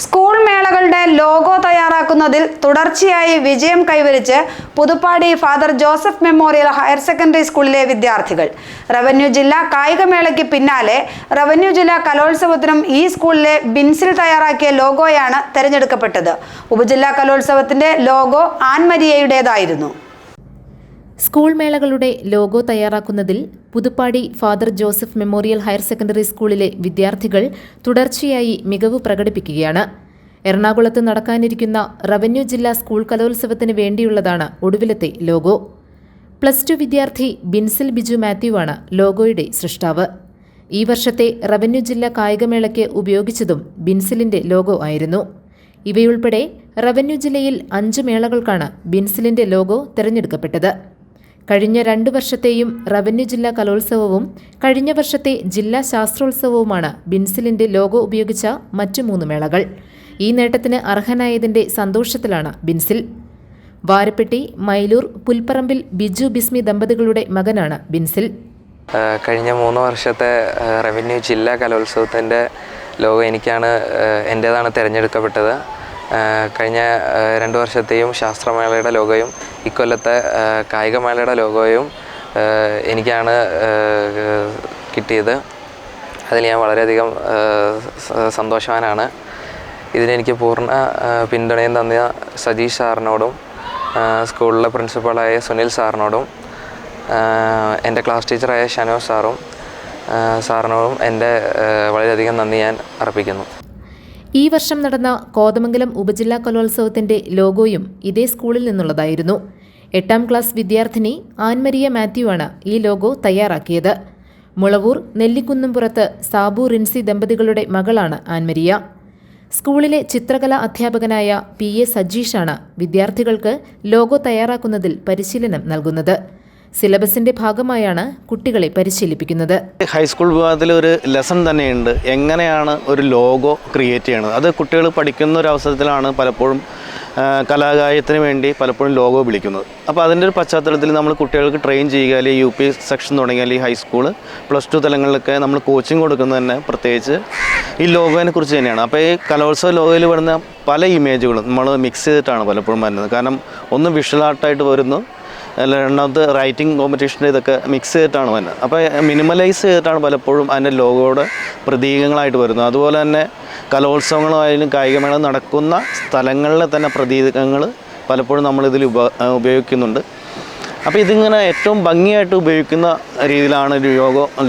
School മേളകളുടെ logo തയ്യാറാക്കുന്നതിൽ തുടർച്ചയായി വിജയം കൈവരിച്ച് Puthuppadi father Joseph memorial higher secondary സ്കൂളിലെ വിദ്യാർത്ഥികൾ. റവന്യൂ ജില്ലാ കായികമേളയ്ക്ക് പിന്നാലെ റവന്യൂ ജില്ലാ കലോത്സവത്തിനും ഈ സ്കൂളിലെ ബിൻസിൽ തയ്യാറാക്കിയ ലോഗോയാണ് തെരഞ്ഞെടുക്കപ്പെട്ടത്. ഉപജില്ലാ കലോത്സവത്തിന്റെ ലോഗോ ആൻമരിയയുടേതായിരുന്നു. സ്കൂൾ മേളകളുടെ ലോഗോ തയ്യാറാക്കുന്നതിൽ Puthuppadi father Joseph memorial higher secondary സ്കൂളിലെ വിദ്യാർത്ഥികൾ തുടർച്ചയായി മികവ് പ്രകടിപ്പിക്കുകയാണ്. എറണാകുളത്ത് നടക്കാനിരിക്കുന്ന റവന്യൂ ജില്ലാ സ്കൂൾ കലോത്സവത്തിന് വേണ്ടിയുള്ളതാണ് ഒടുവിലത്തെ ലോഗോ. +2 വിദ്യാർത്ഥി ബിൻസിൽ ബിജു മാത്യു ആണ് ലോഗോയുടെ സൃഷ്ടാവ്. ഈ വർഷത്തെ റവന്യൂ ജില്ലാ കായികമേളയ്ക്ക് ഉപയോഗിച്ചതും ബിൻസിലിന്റെ ലോഗോ ആയിരുന്നു. ഇവയുൾപ്പെടെ റവന്യൂ ജില്ലയിൽ 5 മേളകൾക്കാണ് ബിൻസിലിന്റെ ലോഗോ തെരഞ്ഞെടുക്കപ്പെട്ടത്. കഴിഞ്ഞ 2 വർഷത്തെയും റവന്യൂ ജില്ലാ കലോത്സവവും കഴിഞ്ഞ വർഷത്തെ ജില്ലാ ശാസ്ത്രോത്സവവുമാണ് ബിൻസിലിന്റെ ലോഗോ ഉപയോഗിച്ച മറ്റു 3 മേളകൾ. ഈ നേട്ടത്തിന് അർഹനായതിന്റെ സന്തോഷത്തിലാണ് ബിൻസിൽ. വാരപ്പെട്ടി, മൈലൂർ, പുൽപ്പറമ്പിൽ ബിജു ബിസ്മി ദമ്പതികളുടെ മകനാണ് ബിൻസിൽ. കഴിഞ്ഞ 3 വർഷത്തെ റവന്യൂ ജില്ലാ കലോത്സവത്തിൻ്റെ ലോഗോ എൻ്റേതാണ് തിരഞ്ഞെടുക്കപ്പെട്ടത്. കഴിഞ്ഞ 2 വർഷത്തെയും ശാസ്ത്രമേളയുടെ ലോഗോയും ഇക്കൊല്ലത്തെ കായികമേളയുടെ ലോഗോയും എനിക്കാണ് കിട്ടിയത്. അതിൽ ഞാൻ വളരെയധികം സന്തോഷവാനാണ്. ഇതിനെനിക്ക് പൂർണ്ണ പിന്തുണയും തന്ന സജീഷ് സാറിനോടും സ്കൂളിലെ പ്രിൻസിപ്പളായ സുനിൽ സാറിനോടും എൻ്റെ ക്ലാസ് ടീച്ചറായ ഷനോസ് സാറിനോടും എൻ്റെ വളരെയധികം നന്ദി ഞാൻ അർപ്പിക്കുന്നു. ഈ വർഷം നടന്ന കോതമംഗലം ഉപജില്ലാ കലോത്സവത്തിന്റെ ലോഗോയും ഇതേ സ്കൂളിൽ നിന്നുള്ളതായിരുന്നു. 8ാം ക്ലാസ് വിദ്യാർത്ഥിനി ആൻമരിയ മാത്യു ആണ് ഈ ലോഗോ തയ്യാറാക്കിയത്. മുളവൂർ നെല്ലിക്കുന്നുംപുറത്ത് സാബു റിൻസി ദമ്പതികളുടെ മകളാണ് ആൻമരിയ. സ്കൂളിലെ ചിത്രകലാ അധ്യാപകനായ PA സജീഷാണ് വിദ്യാർത്ഥികൾക്ക് ലോഗോ തയ്യാറാക്കുന്നതിൽ പരിശീലനം നൽകുന്നത്. സിലബസിന്റെ ഭാഗമായാണ് കുട്ടികളെ പരിശീലിപ്പിക്കുന്നത്. ഹൈസ്കൂൾ വിഭാഗത്തിൽ ഒരു ലെസൺ തന്നെയുണ്ട്, എങ്ങനെയാണ് ഒരു ലോഗോ ക്രിയേറ്റ് ചെയ്യണത്. അത് കുട്ടികൾ പഠിക്കുന്ന ഒരു അവസരത്തിലാണ് പലപ്പോഴും കലാകാര്യത്തിന് വേണ്ടി പലപ്പോഴും ലോഗോ വിളിക്കുന്നത്. അപ്പോൾ അതിൻ്റെ ഒരു പശ്ചാത്തലത്തിൽ നമ്മൾ കുട്ടികൾക്ക് ട്രെയിൻ ചെയ്യുക, അല്ലെങ്കിൽ UP സെക്ഷൻ തുടങ്ങിയാൽ ഈ ഹൈസ്കൂൾ +2 തലങ്ങളിലൊക്കെ നമ്മൾ കോച്ചിങ് കൊടുക്കുന്നത് തന്നെ പ്രത്യേകിച്ച് ഈ ലോഗോയെ കുറിച്ച് തന്നെയാണ്. അപ്പോൾ ഈ കലോത്സവ ലോഗോയിൽ വരുന്ന പല ഇമേജുകളും നമ്മൾ മിക്സ് ചെയ്തിട്ടാണ് പലപ്പോഴും വരുന്നത്. കാരണം ഒന്ന് വിഷ്വൽ ആർട്ടായിട്ട് വരുന്നു, രണ്ടാമത് റൈറ്റിംഗ് കോമ്പറ്റീഷൻ്റെ ഇതൊക്കെ മിക്സ് ചെയ്തിട്ടാണ് വരുന്നത്. അപ്പോൾ മിനിമലൈസ് ചെയ്തിട്ടാണ് പലപ്പോഴും അതിൻ്റെ ലോഗോയുടെ പ്രതീകങ്ങളായിട്ട് വരുന്നത്. അതുപോലെ തന്നെ കലോത്സവങ്ങളായാലും കായികമേള നടക്കുന്ന സ്ഥലങ്ങളിലെ തന്നെ പ്രതീകങ്ങൾ പലപ്പോഴും നമ്മളിതിൽ ഉപയോഗിക്കുന്നുണ്ട്. അപ്പോൾ ഇതിങ്ങനെ ഏറ്റവും ഭംഗിയായിട്ട് ഉപയോഗിക്കുന്ന രീതിയിലാണ് ഒരു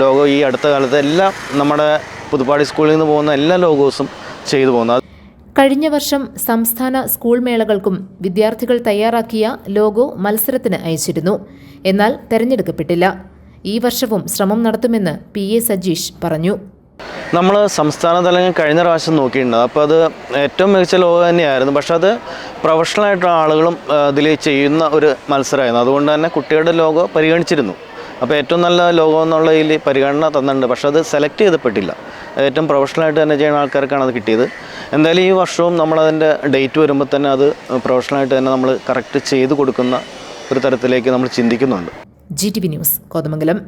ലോഗോ ഈ അടുത്ത കാലത്ത് എല്ലാം നമ്മുടെ പുതുപ്പാടി സ്കൂളിൽ നിന്ന് പോകുന്ന എല്ലാ ലോഗോസും ചെയ്തു പോകുന്നത്. കഴിഞ്ഞ വർഷം സംസ്ഥാന സ്കൂൾ മേളകൾക്കും വിദ്യാർത്ഥികൾ തയ്യാറാക്കിയ ലോഗോ മത്സരത്തിന് അയച്ചിരുന്നു. എന്നാൽ തെരഞ്ഞെടുക്കപ്പെട്ടില്ല. ഈ വർഷവും ശ്രമം നടത്തുമെന്ന് PA സജീഷ് പറഞ്ഞു. നമ്മൾ സംസ്ഥാന തലങ്ങൾ കഴിഞ്ഞ പ്രാവശ്യം നോക്കിയിട്ടുണ്ട്. അപ്പോൾ അത് ഏറ്റവും മികച്ച ലോഗോ തന്നെയായിരുന്നു. പക്ഷെ അത് പ്രൊഫഷണലായിട്ടുള്ള ആളുകളും ഇതിൽ ചെയ്യുന്ന ഒരു മത്സരമായിരുന്നു. അതുകൊണ്ട് തന്നെ കുട്ടികളുടെ ലോഗോ പരിഗണിച്ചിരുന്നു. അപ്പോൾ ഏറ്റവും നല്ല ലോഗോ എന്നുള്ളതിൽ പരിഗണന തന്നിട്ടുണ്ട്. പക്ഷെ അത് സെലക്ട് ചെയ്തപ്പെട്ടില്ല. ഏറ്റവും പ്രൊഫഷണലായിട്ട് തന്നെ ചെയ്യുന്ന ആൾക്കാർക്കാണ് അത് കിട്ടിയത്. എന്തായാലും ഈ വർഷവും നമ്മളതിൻ്റെ ഡേറ്റ് വരുമ്പോൾ തന്നെ അത് പ്രൊഫഷണലായിട്ട് തന്നെ നമ്മൾ കറക്റ്റ് ചെയ്ത് കൊടുക്കുന്ന ഒരു തരത്തിലേക്ക് നമ്മൾ ചിന്തിക്കുന്നുണ്ട്. GTV news, Kothamangalam.